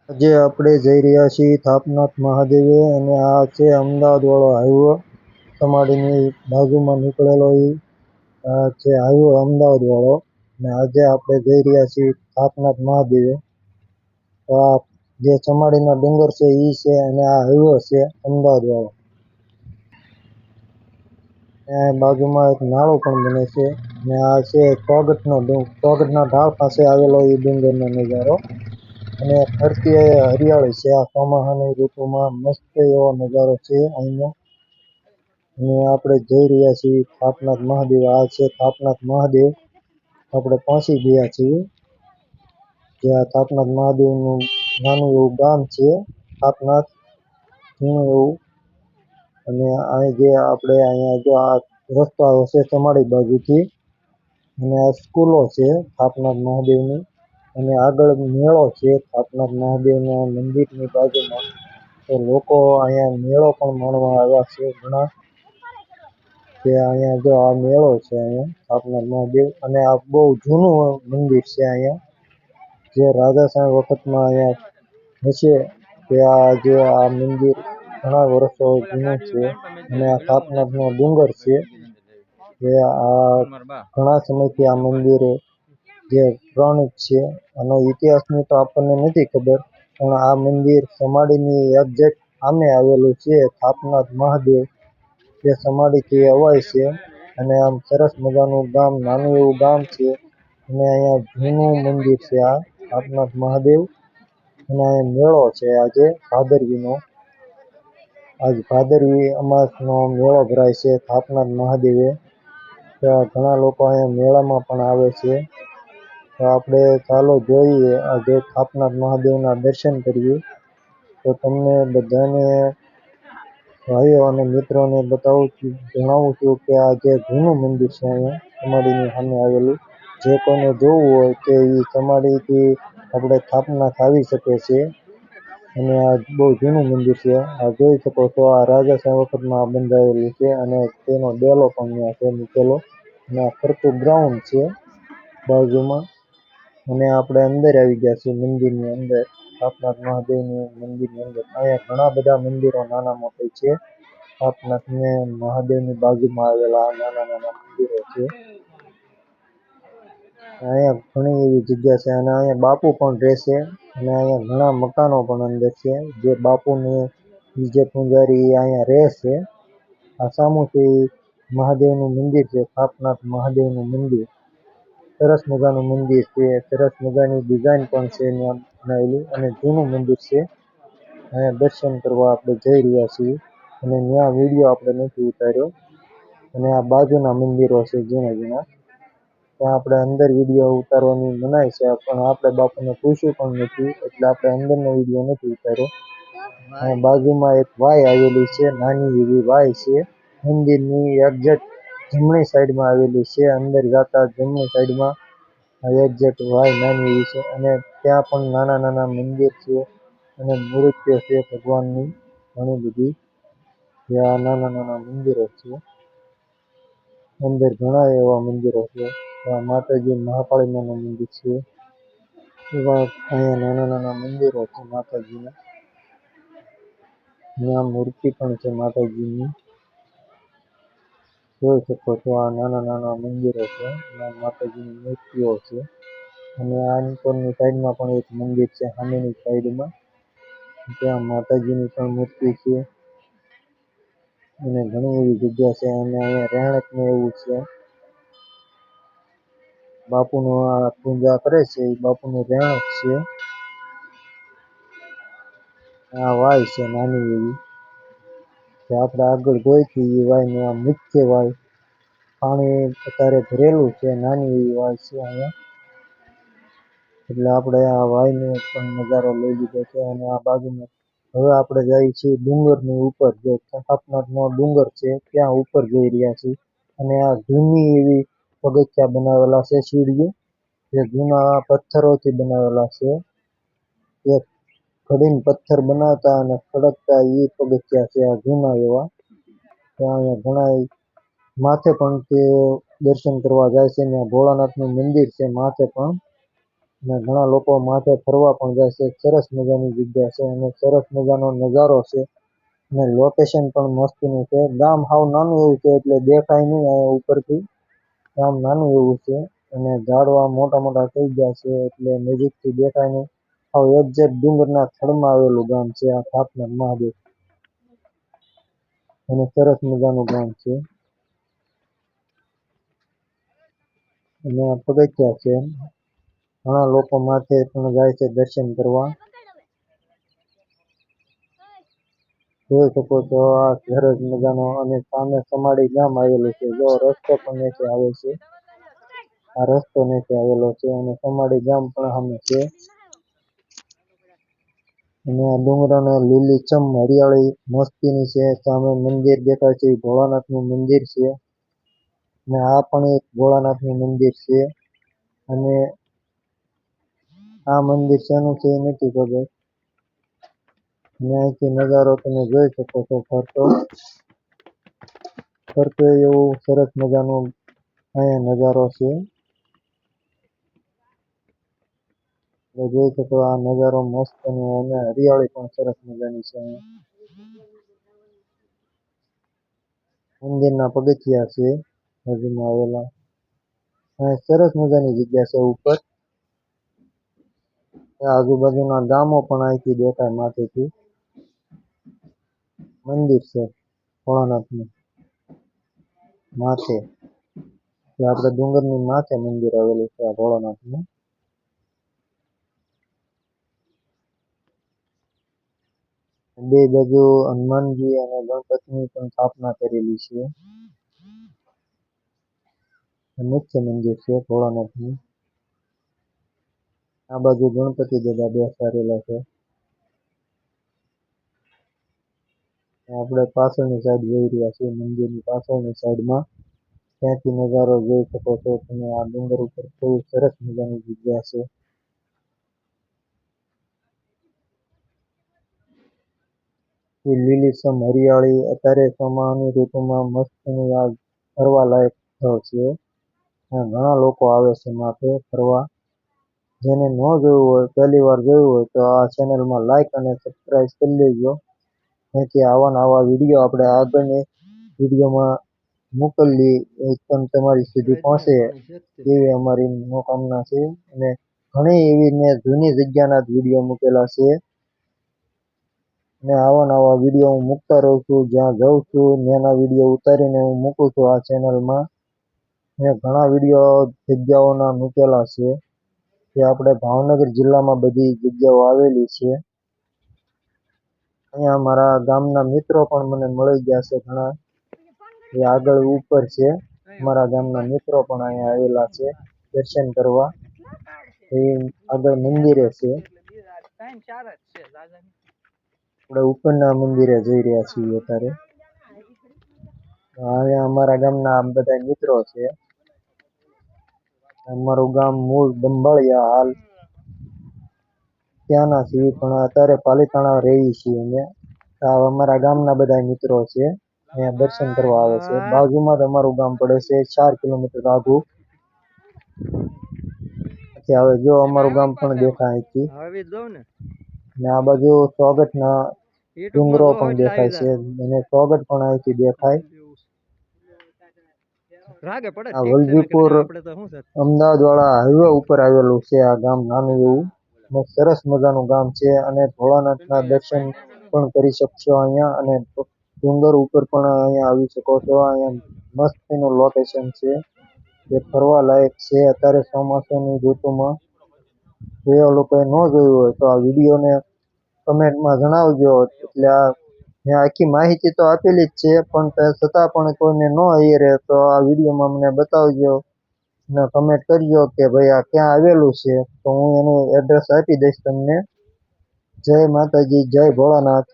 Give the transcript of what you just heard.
આજે આપણે જઈ રહ્યા છીએ થાપનાથ મહાદેવે અને આ છે અમદાવાદ વાળો હાઈવે તમારીની બાજુમાં નીકળેલો છે હાઈવે અમદાવાદ વાળો અને આજે આપણે જઈ રહ્યા છીએ થાપનાથ મહાદેવે. તો આ જે ચમાડીના ડુંગર છે એ છે અને આ હાઈવે છે અમદાવાદ વાળો. બાજુમાં એક નાળો પણ બને છે અને આ છે ચોગટના ઢાળ પાસે આવેલો એ ડુંગરનો નજારો અને ફરતી હરિયાળી છે. આ ચોમાસાની ઋતુમાં મસ્ત એવો નજારો છે અહીંનો. અને આપણે જઈ રહ્યા છીએ થાપનાથ મહાદેવ. આ છે થાપનાથ મહાદેવ. આપણે પહોંચી ગયા છીએ જ્યાં થાપનાથ મહાદેવનું નાનું એવું ગામ છે થાપનાથ, જૂનું એવું. અને અહીં જે આપણે અહીંયા જો આ રસ્તા હશે ચમાડી બાજુથી અને આ સ્કૂલો છે થાપનાથ મહાદેવની અને આગળ મેળો છે થાપનાથ મહાદેવના મંદિરની બાજુમાં. તો લોકો અહીંયા મેળો પણ માણવા આવ્યા છે ઘણા. કે અહીંયા જો આ મેળો છે અહીંયા થાપનાથ મહાદેવ અને આ બહુ જૂનું મંદિર છે અહીંયા. જે રાજાશાહી વખતમાં અહીંયા હશે કે આ મંદિર ઘણા વર્ષો જૂનું છે અને આ થાપનાથનો ડુંગર છે. જે આ ઘણા સમયથી આ મંદિર જે પ્રણિત છે. આનો ઇતિહાસની તો આપણને નથી ખબર, પણ આ મંદિર સમાડીની એક્ઝેક્ટ સામે આવેલું છે થાપનાથ મહાદેવ. જે સમાડીથી અવાય છે અને આમ સરસ મજાનું ગામ, નાનું એવું ગામ છે અને અહીંયા જૂનું મંદિર છે આ થાપનાથ મહાદેવ. અને અહીંયા મેળો છે આજે ભાદરવીનો. આજ ભાદરવી અમાસનો મેળો ભરાય છે થાપનાથ મહાદેવે. તો ઘણા લોકો અહીંયા મેળામાં પણ આવે છે. તો આપણે ચાલો જોઈએ આજે થાપનાથ મહાદેવના દર્શન કરીએ. તો તમને બધાને ભાઈઓ અને મિત્રોને જણાવું છું કે આ જે જૂનું મંદિર છે અહીંયા ચમાડીની સામે આવેલું, જે કોઈને જોવું હોય કે એ ચમાડીથી આપણે થાપનાથ આવી શકે છે. અને આ બહુ જૂનું મંદિર છે. આ જોઈ શકો છો આ રાજાશાહી વખતમાં બંધાયેલું છે અને તેનો ડેલો પણ ત્યાં છે મૂકેલો. અને આ ફરતું ગ્રાઉન્ડ છે બાજુમાં. અને આપણે અંદર આવી ગયા છીએ મંદિરની અંદર, થાપનાથ મહાદેવની મંદિરની અંદર. અહીંયા ઘણા બધા મંદિરો નાના મોટા છે. થાપનાથ મહાદેવની બાજુમાં આવેલા નાના નાના મંદિરો છે. અહીંયા ઘણી એવી જગ્યા છે અને અહીંયા બાપુ પણ રહેશે અને અહીંયા ઘણા મકાનો પણ અંદર છે. જે બાપુને જે પૂજારી અહીંયા રહે છે. આ સામુથી મહાદેવનું મંદિર છે, થાપનાથ મહાદેવનું મંદિર. સરસ મજાનું મંદિર છે, સરસ મજાની ડિઝાઇન પણ છે ત્યાં બનાવેલી અને જૂનું મંદિર છે. અહીંયા દર્શન કરવા આપણે જઈ રહ્યા છીએ અને ત્યાં વિડીયો આપણે નથી ઉતાર્યો. અને આ બાજુના મંદિરો છે ઝીણા ત્યાં આપણે અંદર વિડીયો ઉતારવાની મનાઈ છે, પણ આપણે બાપુને પૂછ્યું પણ નથી એટલે આપણે અંદરનો વિડીયો નથી ઉતાર્યો. અહીં બાજુમાં એક વાય આવેલી છે, નાની એવી વાય છે. મંદિરની એક્ઝેક્ટ જમણી સાઈડમાં આવેલી છે. અંદર જતા જમણી સાઈડમાં એક્ઝેક્ટ વાય નાની એવી છે અને ત્યાં પણ નાના નાના મંદિર છે અને મૂર્તિઓ છે ભગવાનની ઘણી બધી. ત્યાં નાના નાના મંદિરો છે. અંદર ઘણા એવા મંદિરો છે. ત્યાં માતાજી મહાકાળીમાનું મંદિર છે. એવા અહીંયા નાના નાના મંદિરો છે માતાજીના. ત્યાં મૂર્તિ પણ છે માતાજીની. જોઈ શકો છો આ નાના નાના મંદિરો છે, માતાજીની મૂર્તિઓ છે. અને આ ઉપરની સાઈડમાં પણ એક મંદિર છે સામેની સાઈડમાં, ત્યાં માતાજીની પણ મૂર્તિ છે. અને ઘણી એવી જગ્યા છે અને અહીંયા રહેણાંક ને એવું છે. બાપુનું આ પૂજા કરે છે એ બાપુનું રહેણાંક છે. આ વાય છે નાની એવી, જે આપણે આગળ જોઈ હતી એ વાયને આ મુખ્ય વાય. પાણી અત્યારે ભરેલું છે, નાની એવી વાય છે અહીંયા. એટલે આપણે આ વાયનો પણ નજારો લઈ લીધો છે. અને આ બાજુમાં હવે આપણે જઈએ છીએ ડુંગરની ઉપર, જે થાપનાથનો ડુંગર છે ત્યાં ઉપર જઈ રહ્યા છીએ. અને આ જૂની એવી પગથિયા બનાવેલા છે, સીડીઓ જે જૂના પથ્થરોથી બનાવેલા છે. એક ઘડીને પથ્થર બનાવતા અને ખડકતા એ પગથિયા છે આ જૂના એવા. ત્યાં અહીંયા ઘણા માથે પણ તે દર્શન કરવા જાય છે. ત્યાં ભોળાનાથનું મંદિર છે માથે પણ. અને ઘણા લોકો માથે ફરવા પણ જાય છે. સરસ મજાની જગ્યા છે અને સરસ મજાનો નજારો છે અને લોકેશન પણ મસ્તીનું છે. ગામ હાવ નાનું એવું છે એટલે દેખાય નહીં અહીંયા ઉપરથી. ગામ નાનું એવું છે અને ઝાડવા મોટા મોટા થઈ ગયા છે એટલે નજીકથી દેખાય નહીં. હાવ એક્ઝેક્ટ ડુંગરના થડમાં આવેલું ગામ છે આ થાપનાથ મહાદેવ અને સરસ મજાનું ગામ છે અને આ પગથિયા છે. ઘણા લોકો માથે પણ જાય છે દર્શન કરવા. જોઈ શકો છો આ સરસ મજાનો અને સામે સમાડી ગામ આવેલું છે. જો રસ્તો પણ નીચે આવે છે. આ રસ્તો નીચે આવેલો છે અને સમાડી ગામ પણ સામે છે અને આ ડુંગરાને લીલીછમ હરિયાળી મસ્તીની છે. સામે મંદિર દેખાય છે ભોળાનાથનું મંદિર છે અને આ પણ એક ભોળાનાથનું મંદિર છે અને આ મંદિર શેનું છે એ નથી ખબર અને અહીંથી નજારો તમે જોઈ શકો છો ફરતો એવું સરસ મજાનો અહીંયા નજારો છે. જોઈ શકો આ નજારો મસ્ત અને હરિયાળી પણ સરસ મજાની છે. મંદિરના પગથિયા છે બાજુમાં આવેલા. અહીં સરસ મજાની જગ્યા છે ઉપર. આજુબાજુના ગામો પણ અહીંથી દેખાય માથેથી. મંદિર છે ભોળાનાથનું માથે. આપણે ડુંગરની માથે મંદિર આવેલું છે આ ભોળાનાથનું. બે બાજુ હનુમાનજી અને ગણપતિની પણ સ્થાપના કરેલી છે. મુખ્ય મંદિર છે ભોળાનાથનું. આ બાજુ ગણપતિ દાદા બેસાડેલા છે. આપણે પાછળની સાઈડ જોઈ રહ્યા છીએ મંદિરની પાછળની સાઈડમાં. ત્યાંથી નજારો જોઈ શકો છો તમે. આ ડુંગર ઉપર કેવી સરસ મજાની જગ્યા છે. લીલીછમ હરિયાળી અત્યારે ચોમાસાની ઋતુમાં મસ્તનું આ ફરવા લાયક સ્થળ છે. ઘણા લોકો આવે છે માથે ફરવા. જેને ન જોયું હોય પહેલી વાર જોયું હોય તો આ ચેનલમાં લાઈક અને સબસ્ક્રાઈબ કરી લેજો. અહીંથી આવા વિડીયો આપણે આગળની વિડીયોમાં મોકલીએ એકદમ તમારી સુધી પહોંચે એવી અમારી મનોકામના છે અને ઘણી એવી મેં જૂની જગ્યાના જ વિડીયો મૂકેલા છે અને આવા વિડીયો હું મૂકતા રહું છું. જ્યાં જાઉં છું ત્યાંના વિડીયો ઉતારીને હું મૂકું છું આ ચેનલમાં. મેં ઘણા વિડીયો જગ્યાઓના મૂકેલા છે જે આપણે ભાવનગર જિલ્લામાં બધી જગ્યાઓ આવેલી છે. અહીંયા મારા ગામના મિત્રો પણ મને મળી ગયા છે ઘણા. એ આગળ ઉપર છે. મારા ગામના મિત્રો પણ અહીંયા આવેલા છે દર્શન કરવા. એ આગળ મંદિરે છે. આપણે ઉપરના મંદિરે જઈ રહ્યા છીએ અત્યારે. અહીંયા અમારા ગામના બધા મિત્રો છે. અમારું ગામ મૂળ દંબાળિયા હાલ ત્યાંના છીએ પણ અત્યારે પાલીતાણા રહીએ છીએ અમે. આ અમારા ગામના બધા મિત્રો છે. અહીંયા દર્શન કરવા આવે છે. બાજુમાં જ અમારું ગામ પડે છે 4 કિલોમીટર આઘું. હવે જો અમારું ગામ પણ દેખાય અહીંથી. અને આ બાજુ સ્વાગતના ડુંગરો પણ દેખાય છે અને સ્વાગત પણ અહીંથી દેખાય. આ વલભીપુર અમદાવાદ વાળા હાઈવે ઉપર આવેલું છે આ ગામ નાનું એવું. સરસ મજાનું ગામ છે અને ભોળાનાથના દર્શન પણ કરી શકશો અહીંયા અને ડુંગર ઉપર પણ અહીંયા આવી શકો છો. અહીંયા મસ્તીનું લોકેશન છે જે ફરવા લાયક છે અત્યારે ચોમાસાની ઋતુમાં. જે લોકોએ ન જોયું હોય તો આ વિડીયોને કમેન્ટમાં જણાવજો. એટલે મેં આખી માહિતી તો આપેલી જ છે પણ છતાં પણ કોઈને ન હેરે તો આ વિડીયોમાં મને બતાવજો અને કમેન્ટ કરજો કે ભાઈ આ ક્યાં આવેલું છે તો હું એનું એડ્રેસ આપી દઈશ તમને. જય માતાજી, જય ભોળાનાથ.